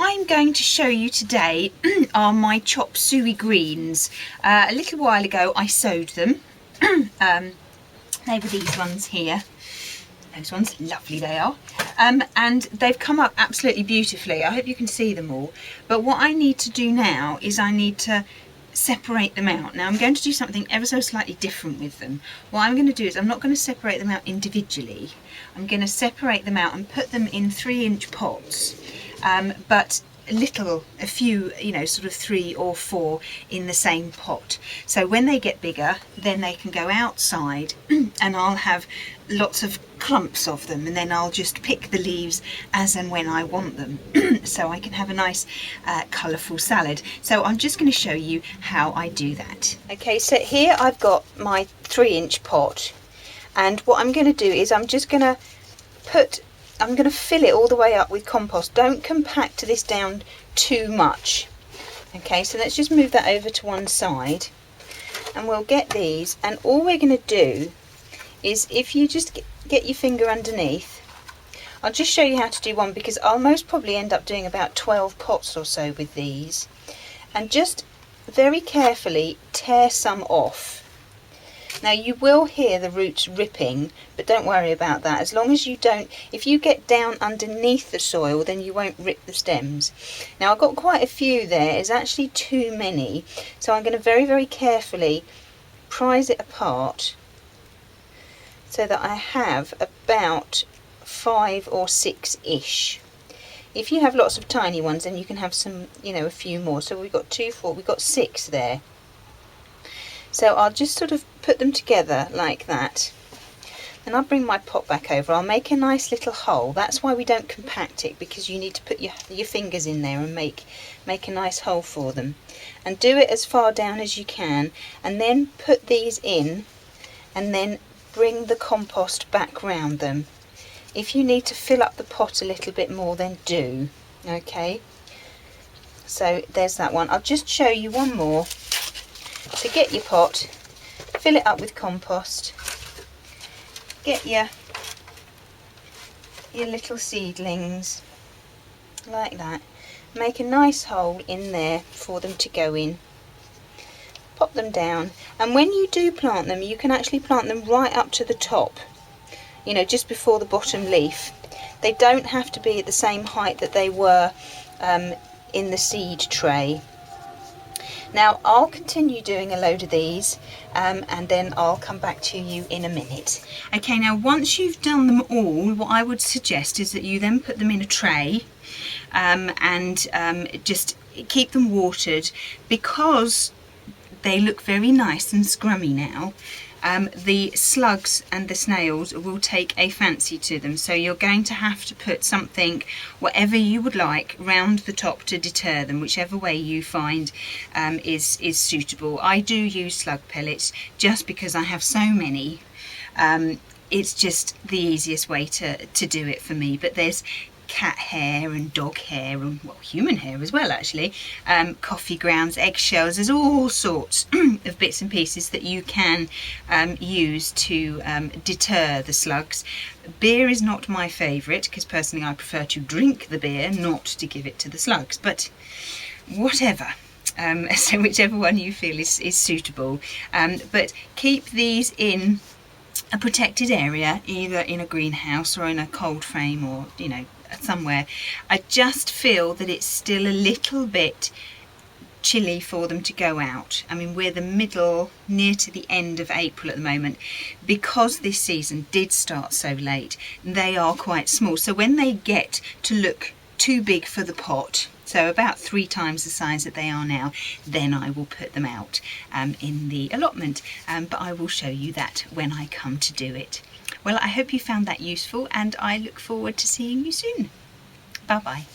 I'm going to show you today are my chopped suey greens. A little while ago I sowed them. They were these ones here. Those ones, lovely they are. And they've come up absolutely beautifully. I hope you can see them all. But what I need to do now is I need to separate them out. Now I'm going to do something ever so slightly different with them. What I'm going to do is I'm not going to separate them out individually. I'm going to separate them out and put them in 3-inch pots, but a few, you know, sort of 3 or 4 in the same pot. So when they get bigger, then they can go outside and I'll have lots of clumps of them, and then I'll just pick the leaves as and when I want them so I can have a nice colourful salad. So I'm just going to show you how I do that. Okay, so here I've got my 3-inch pot, and what I'm going to do is I'm going to fill it all the way up with compost. Don't compact this down too much. Okay, so let's just move that over to one side, and we'll get these, and all we're going to do is, if you just get your finger underneath, I'll just show you how to do one, because I'll most probably end up doing about 12 pots or so with these, and just very carefully tear some off. Now you will hear the roots ripping, but don't worry about that. As long as you don't, if you get down underneath the soil, then you won't rip the stems. Now I've got quite a few there. It's actually too many, so I'm going to very, very carefully prise it apart so that I have about 5 or 6-ish. If you have lots of tiny ones, then you can have some, you know, a few more. So we've got 2, 4, we've got 6 there. So I'll just sort of put them together like that. Then I'll bring my pot back over. I'll make a nice little hole. That's why we don't compact it, because you need to put your fingers in there and make a nice hole for them. And do it as far down as you can, and then put these in, and then bring the compost back round them. If you need to fill up the pot a little bit more, then do. Okay, so there's that one. I'll just show you one more. So get your pot, fill it up with compost, get your little seedlings like that, make a nice hole in there for them to go in, pop them down, and when you do plant them, you can actually plant them right up to the top, you know, just before the bottom leaf. They don't have to be at the same height that they were in the seed tray. Now I'll continue doing a load of these, and then I'll come back to you in a minute. Okay, now once you've done them all, what I would suggest is that you then put them in a tray, and just keep them watered, because they look very nice and scrummy now. The slugs and the snails will take a fancy to them, so you're going to have to put something, whatever you would like, round the top to deter them, whichever way you find is suitable. I do use slug pellets just because I have so many. It's just the easiest way to do it for me, but there's cat hair and dog hair and, well, human hair as well actually, coffee grounds, eggshells. There's all sorts of bits and pieces that you can use to deter the slugs. Beer is not my favourite, because personally I prefer to drink the beer, not to give it to the slugs, but whatever. So whichever one you feel is suitable, but keep these in a protected area, either in a greenhouse or in a cold frame, or, you know, somewhere. I just feel that it's still a little bit chilly for them to go out. I mean, we're near to the end of April at the moment. Because this season did start so late, they are quite small. So when they get to look too big for the pot, so about 3 times the size that they are now, then I will put them out in the allotment. But I will show you that when I come to do it. Well, I hope you found that useful, and I look forward to seeing you soon. Bye bye.